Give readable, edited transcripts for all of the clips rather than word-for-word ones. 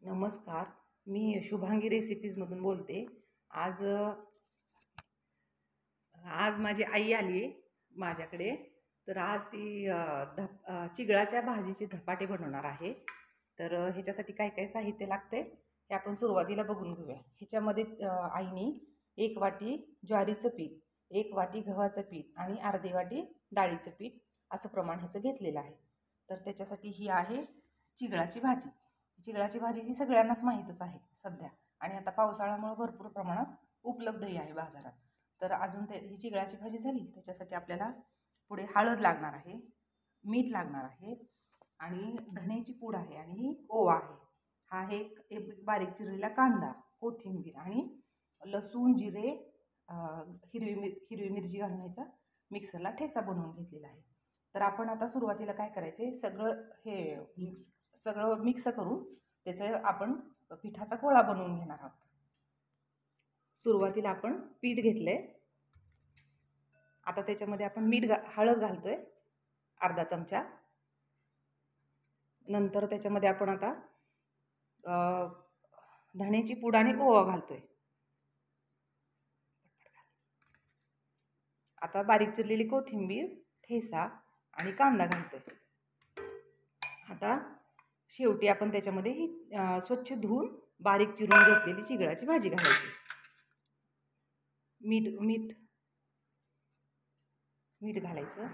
नमस्कार, मी शुभांगी रेसिपीजमधून बोलते। आज आज माझी आई आली माझ्याकडे, तर आज ती चिगळाच्या भाजीचे धपाटे बनवणार आहे। तर ह्याच्यासाठी काय काय साहित्य लागते हे आपण सुरुवातीला बघून घेऊया। ह्याच्यामध्ये आईने 1 वाटी ज्वारीचं पीठ, 1 वाटी गव्हाचं पीठ आणि अर्धी वाटी डाळीचं पीठ असं प्रमाण ह्याचं घेतलेलं आहे। तर त्याच्यासाठी ही आहे चिगळाची भाजी। चिगळाची भाजी ही सगळ्यांनाच माहीतच आहे सध्या, आणि आता पावसाळ्यामुळे भरपूर प्रमाणात उपलब्धही आहे बाजारात। तर अजून ही चिगळाची भाजी झाली, त्याच्यासाठी आपल्याला पुढे हळद लागणार आहे, मीठ लागणार आहे आणि धण्याची पूड आहे आणि ओवा आहे। हा आहे एक बारीक चिरलेला कांदा, कोथिंबीर आणि लसूण, जिरे, हिरवी मिरची घालून याचा मिक्सरला ठेचा बनवून घेतलेला आहे। तर आपण आता सुरुवातीला काय करायचे, सगळं मिक्स करून त्याचं आपण पिठाचा गोळा बनवून घेणार आहोत। सुरुवातीला आपण पीठ घेतलंय, आता त्याच्यामध्ये आपण हळद घालतोय अर्धा चमचा। नंतर त्याच्यामध्ये आपण आता धण्याची पूड आणि ओवा घालतोय। आता बारीक चिरलेली कोथिंबीर, ठेचा आणि कांदा घालतोय। आता शेवटी आपण त्याच्यामध्ये ही स्वच्छ धुवून बारीक चिरून घेतलेली चिगळाची भाजी घालायची। मीठ घालायचं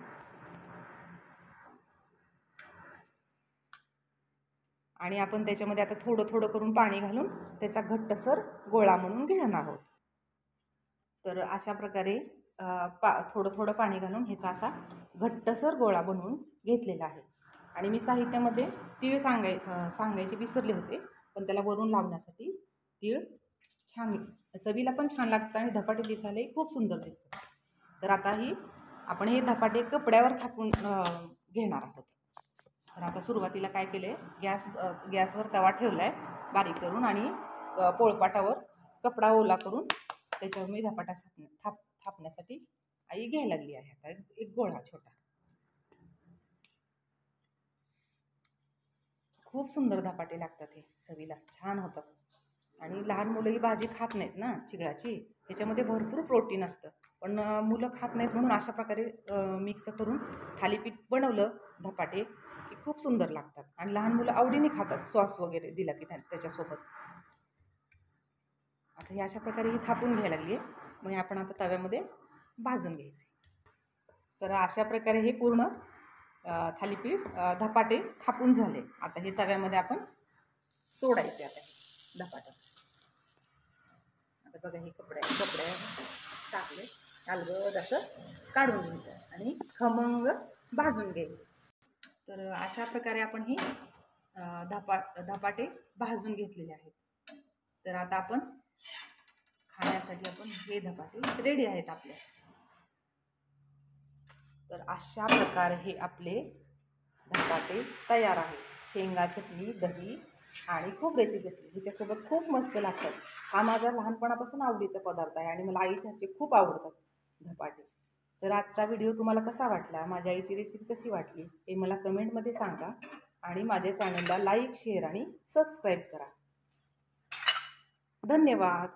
आणि आपण त्याच्यामध्ये आता थोडं थोडं करून पाणी घालून त्याचा घट्टसर गोळा म्हणून घेणार आहोत। तर अशा प्रकारे थोडं थोडं पाणी घालून ह्याचा असा घट्टसर गोळा बनवून घेतलेला आहे। आणि मी साहित्यामध्ये तीळ सांगायचे विसरले होते, पण त्याला वरून लावण्यासाठी तीळ छान चवीला पण छान लागतं आणि धपाटे दिसायलाही खूप सुंदर दिसतं। तर आता आपण हे धपाटे कपड्यावर थापून घेणार आहोत। तर आता सुरुवातीला काय केले, गॅसवर तवा ठेवलाय बारीक करून आणि पोळपाटावर कपडा ओला करून त्याच्यावर मी धपाटा थापण्यासाठी आई घ्यायला लागली आहे। आता एक गोळा छोटा, खूप सुंदर धपाटे लागतात, हे चवीला छान होतं। आणि लहान मुलं ही भाजी खात नाहीत ना चिगळाची, त्याच्यामध्ये भरपूर प्रोटीन असतं, पण मुलं खात नाहीत म्हणून अशा प्रकारे मिक्स करून थालीपीठ बनवलं धपाटे की खूप सुंदर लागतात आणि लहान मुलं आवडीने खातात, सॉस वगैरे दिला की त्याच्यासोबत। आता हे अशा प्रकारे ही थापून घ्यायला लागली आहे, मग आपण आता तव्यामध्ये भाजून घ्यायचे। तर अशा प्रकारे हे पूर्ण थालीपीठ धपाटे थापून झाले। आता हे तव्यामध्ये आपण सोडायचे। आता हे धपाटे आता बघा, हे कपडे टाकले, अलगद असं काढून घ्यायचं आणि खमंग भाजून घ्यायचं। तर अशा प्रकारे आपण ही धपाटे भाजून घेतलेले आहेत। तर आता आपण खाण्यासाठी आपण हे धपाटे रेडी आहेत आपल्यासाठी। तर अशा प्रकारे हे आपले धपाटे तयार आहेत। शेंगा चटणी, दही आणि खोबऱ्याची चटणी ह्याच्यासोबत खूप मस्त लागतात। हा माझा लहानपणापासून आवडीचा पदार्थ आहे आणि मला आईच्या हातचे खूप आवडतात धपाटे। तर आजचा व्हिडिओ तुम्हाला कसा वाटला, माझ्या आईची रेसिपी कशी वाटली हे मला कमेंटमध्ये सांगा आणि माझ्या चॅनलला लाईक, शेअर आणि सबस्क्राईब करा। धन्यवाद।